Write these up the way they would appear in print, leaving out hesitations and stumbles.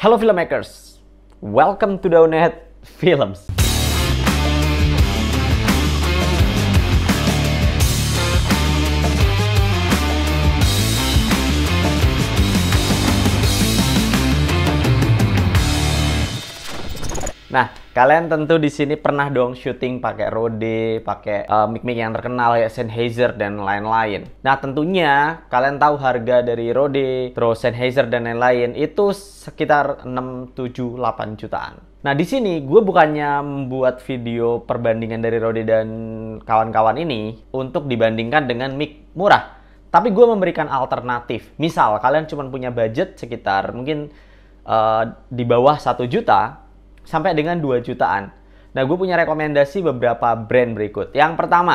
Hello filmmakers, welcome to Daunhead Films. Nah, kalian tentu di sini pernah dong syuting pakai Rode, pakai mic-mic yang terkenal ya Sennheiser dan lain-lain. Nah, tentunya kalian tahu harga dari Rode, terus Sennheiser dan lain-lain itu sekitar 6, 7, 8 jutaan. Nah, di sini gue bukannya membuat video perbandingan dari Rode dan kawan-kawan ini untuk dibandingkan dengan mic murah. Tapi gue memberikan alternatif. Misal kalian cuma punya budget sekitar mungkin di bawah 1 juta, sampai dengan 2 jutaan. Nah, gue punya rekomendasi beberapa brand berikut. Yang pertama,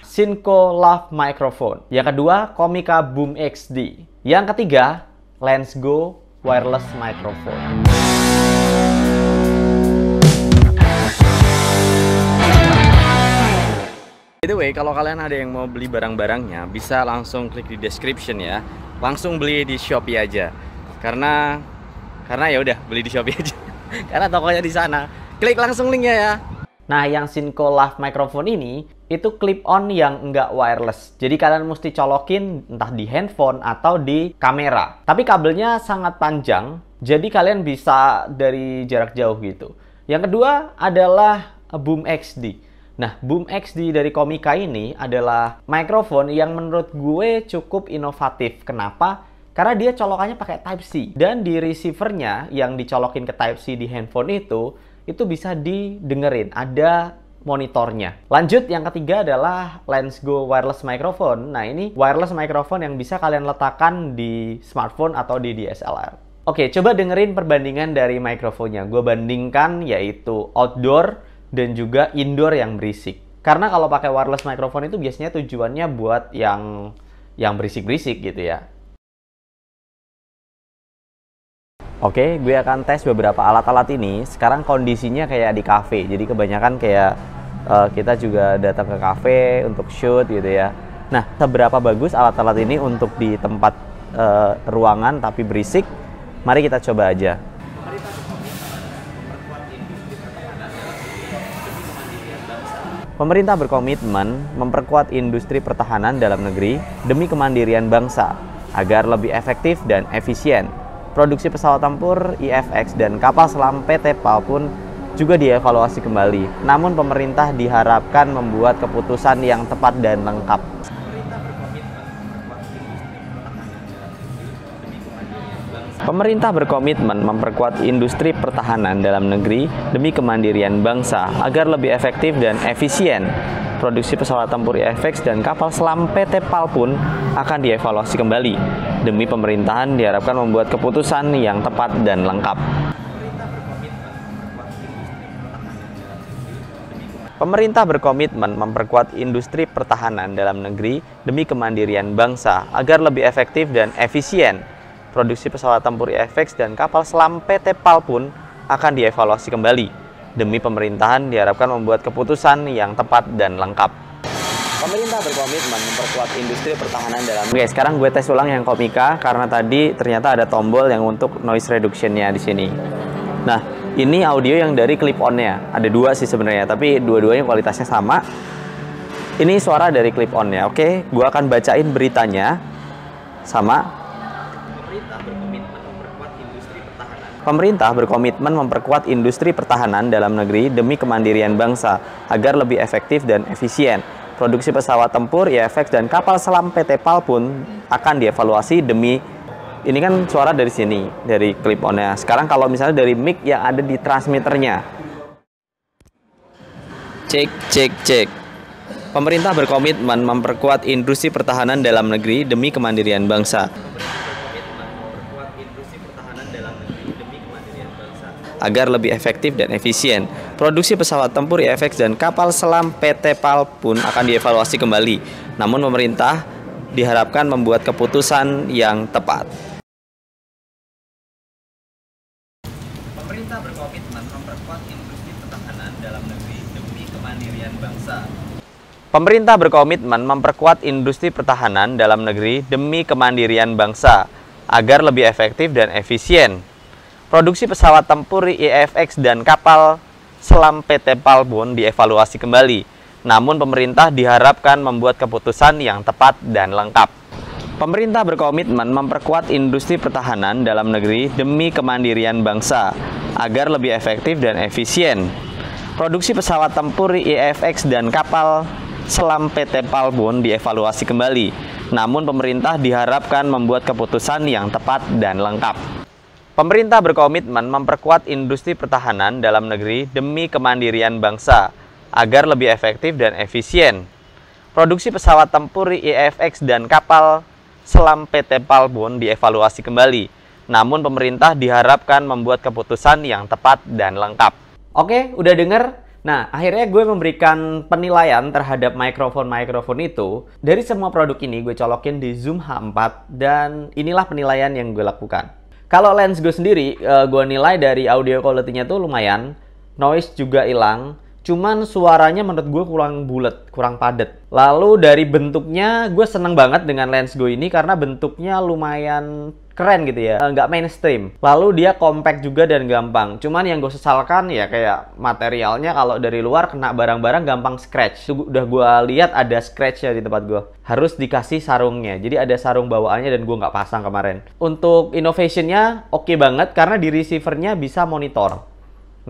Synco Love Microphone. Yang kedua, Comica Boom XD. Yang ketiga, Lensgo Wireless Microphone. By the way, kalau kalian ada yang mau beli barang-barangnya, bisa langsung klik di description ya. Langsung beli di Shopee aja. Karena ya udah, beli di Shopee aja. Karena tokonya di sana. Klik langsung linknya ya. Nah, yang Synco Love Microphone ini itu clip on yang enggak wireless. Jadi kalian mesti colokin entah di handphone atau di kamera. Tapi kabelnya sangat panjang, jadi kalian bisa dari jarak jauh gitu. Yang kedua adalah Boom XD. Nah, Boom XD dari Comica ini adalah mikrofon yang menurut gue cukup inovatif. Kenapa? Karena dia colokannya pakai Type-C. Dan di receivernya yang dicolokin ke Type-C di handphone itu bisa didengerin. Ada monitornya. Lanjut, yang ketiga adalah Lensgo Wireless Microphone. Nah, ini wireless microphone yang bisa kalian letakkan di smartphone atau di DSLR. Oke, coba dengerin perbandingan dari mikrofonnya. Gue bandingkan yaitu outdoor dan juga indoor yang berisik. Karena kalau pakai wireless microphone itu biasanya tujuannya buat yang berisik-berisik gitu ya. Oke, gue akan tes beberapa alat-alat ini. Sekarang kondisinya kayak di cafe. Jadi kebanyakan kayak kita juga datang ke cafe untuk shoot gitu ya. Nah, seberapa bagus alat-alat ini untuk di tempat ruangan tapi berisik? Mari kita coba aja. Pemerintah berkomitmen memperkuat industri pertahanan dalam negeri demi kemandirian bangsa agar lebih efektif dan efisien. Produksi pesawat tempur IFX dan kapal selam PT PAL pun juga dievaluasi kembali. Namun pemerintah diharapkan membuat keputusan yang tepat dan lengkap. Pemerintah berkomitmen memperkuat industri pertahanan dalam negeri demi kemandirian bangsa agar lebih efektif dan efisien. Produksi pesawat tempur IFX dan kapal selam PT PAL pun akan dievaluasi kembali. Demi pemerintahan diharapkan membuat keputusan yang tepat dan lengkap. Pemerintah berkomitmen memperkuat industri pertahanan dalam negeri demi kemandirian bangsa agar lebih efektif dan efisien. Produksi pesawat tempur IFX dan kapal selam PT PAL pun akan dievaluasi kembali. Demi pemerintahan diharapkan membuat keputusan yang tepat dan lengkap. Pemerintah berkomitmen memperkuat industri pertahanan dalam negeri. Oke, sekarang gue tes ulang yang Comica karena tadi ternyata ada tombol yang untuk noise reduction-nya di sini. Nah, ini audio yang dari clip-on-nya. Ada dua sih sebenarnya, tapi dua-duanya kualitasnya sama. Ini suara dari clip-on-nya. Oke, gue akan bacain beritanya. Sama. Pemerintah berkomitmen memperkuat industri pertahanan dalam negeri demi kemandirian bangsa agar lebih efektif dan efisien. Produksi pesawat tempur IFX dan kapal selam PT PAL pun akan dievaluasi demi, ini kan suara dari sini, dari clip-on-nya. Sekarang kalau misalnya dari mic yang ada di transmitternya. Cek. Pemerintah berkomitmen memperkuat industri pertahanan dalam negeri demi kemandirian bangsa. Agar lebih efektif dan efisien. Produksi pesawat tempur IFX dan kapal selam PT PAL pun akan dievaluasi kembali. Namun pemerintah diharapkan membuat keputusan yang tepat. Pemerintah berkomitmen memperkuat industri pertahanan dalam negeri demi kemandirian bangsa. Pemerintah berkomitmen memperkuat industri pertahanan dalam negeri demi kemandirian bangsa agar lebih efektif dan efisien. Produksi pesawat tempur IFX dan kapal selam PT Palbon dievaluasi kembali. Namun pemerintah diharapkan membuat keputusan yang tepat dan lengkap. Pemerintah berkomitmen memperkuat industri pertahanan dalam negeri demi kemandirian bangsa agar lebih efektif dan efisien. Produksi pesawat tempur IFX dan kapal selam PT Palbon dievaluasi kembali. Namun pemerintah diharapkan membuat keputusan yang tepat dan lengkap. Pemerintah berkomitmen memperkuat industri pertahanan dalam negeri demi kemandirian bangsa agar lebih efektif dan efisien. Produksi pesawat tempur IFX dan kapal selam PT Palbon dievaluasi kembali. Namun pemerintah diharapkan membuat keputusan yang tepat dan lengkap. Oke, udah denger? Nah, akhirnya gue memberikan penilaian terhadap mikrofon itu. Dari semua produk ini gue colokin di Zoom H4 dan inilah penilaian yang gue lakukan. Kalau lens gue sendiri, gue nilai dari audio quality-nya tuh lumayan, noise juga hilang, cuman suaranya menurut gue kurang bulat, kurang padat. Lalu dari bentuknya, gue seneng banget dengan lens gue ini karena bentuknya lumayan keren gitu ya, nggak mainstream. Lalu dia compact juga dan gampang. Cuman yang gue sesalkan ya kayak materialnya kalau dari luar kena barang-barang gampang scratch. Itu udah gue lihat ada scratch ya di tempat gue. Harus dikasih sarungnya. Jadi ada sarung bawaannya dan gue nggak pasang kemarin. Untuk innovationnya oke banget karena di receivernya bisa monitor.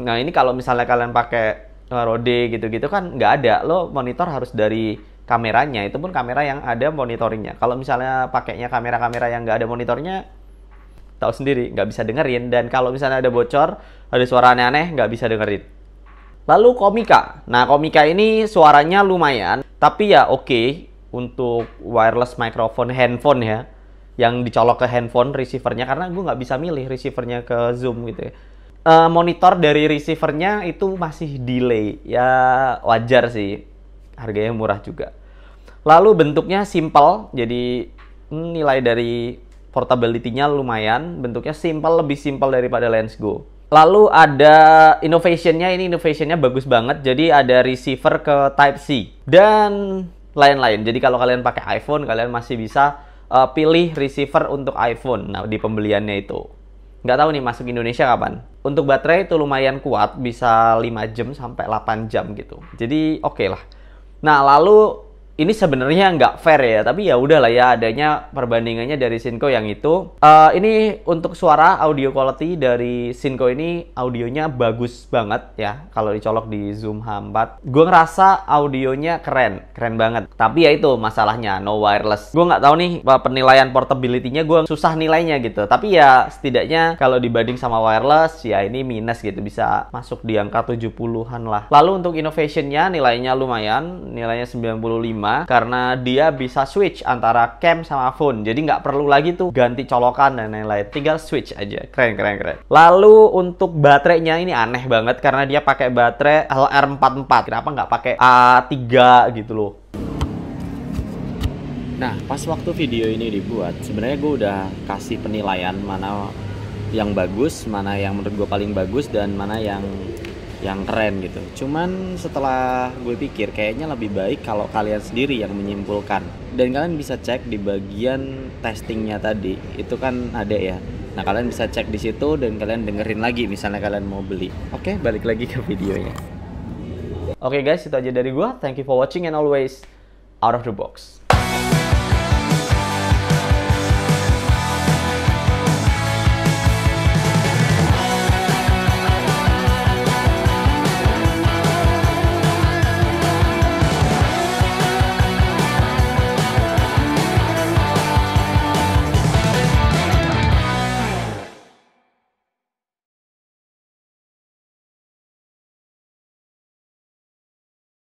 Nah ini kalau misalnya kalian pakai Rode gitu-gitu kan nggak ada. Lo monitor harus dari kameranya. Itu pun kamera yang ada monitoringnya. Kalau misalnya pakainya kamera-kamera yang nggak ada monitornya, tahu sendiri, nggak bisa dengerin. Dan kalau misalnya ada bocor, ada suara aneh-aneh, nggak bisa dengerin. Lalu Komika. Nah, Komika ini suaranya lumayan, tapi ya oke untuk wireless microphone handphone ya, yang dicolok ke handphone receivernya, karena gue nggak bisa milih receivernya ke Zoom gitu ya. Monitor dari receivernya itu masih delay, ya wajar sih, harganya murah juga. Lalu bentuknya simple, jadi nilai dari portability-nya lumayan, bentuknya simple, lebih simple daripada Lens Go. Lalu ada innovation-nya, ini innovation-nya bagus banget, jadi ada receiver ke Type-C dan lain-lain. Jadi kalau kalian pakai iPhone, kalian masih bisa pilih receiver untuk iPhone. Nah, di pembeliannya itu. Nggak tahu nih masuk Indonesia kapan. Untuk baterai itu lumayan kuat, bisa 5 jam sampai 8 jam gitu. Jadi oke lah. Nah, lalu ini sebenarnya nggak fair ya, tapi ya udahlah ya, adanya perbandingannya dari Synco yang itu. Ini untuk suara audio quality dari Synco ini audionya bagus banget ya. Kalau dicolok di Zoom H4, gue ngerasa audionya keren banget. Tapi ya itu masalahnya no wireless. Gue nggak tahu nih penilaian portability-nya, gue susah nilainya gitu. Tapi ya setidaknya kalau dibanding sama wireless ya ini minus gitu, bisa masuk di angka 70-an lah. Lalu untuk innovation-nya nilainya lumayan, nilainya 95. Karena dia bisa switch antara cam sama phone, jadi nggak perlu lagi tuh ganti colokan dan lain-lain, tinggal switch aja. Keren. Lalu untuk baterainya ini aneh banget karena dia pakai baterai LR44, kenapa nggak pakai A3 gitu loh. Nah, pas waktu video ini dibuat, sebenarnya gue udah kasih penilaian mana yang bagus, mana yang menurut gue paling bagus, dan mana yang keren gitu. Cuman setelah gue pikir kayaknya lebih baik kalau kalian sendiri yang menyimpulkan. Dan kalian bisa cek di bagian testingnya tadi, itu kan ada ya. Nah, kalian bisa cek di situ dan kalian dengerin lagi misalnya kalian mau beli. Oke, balik lagi ke videonya. Oke guys, itu aja dari gue. Thank you for watching and always out of the box.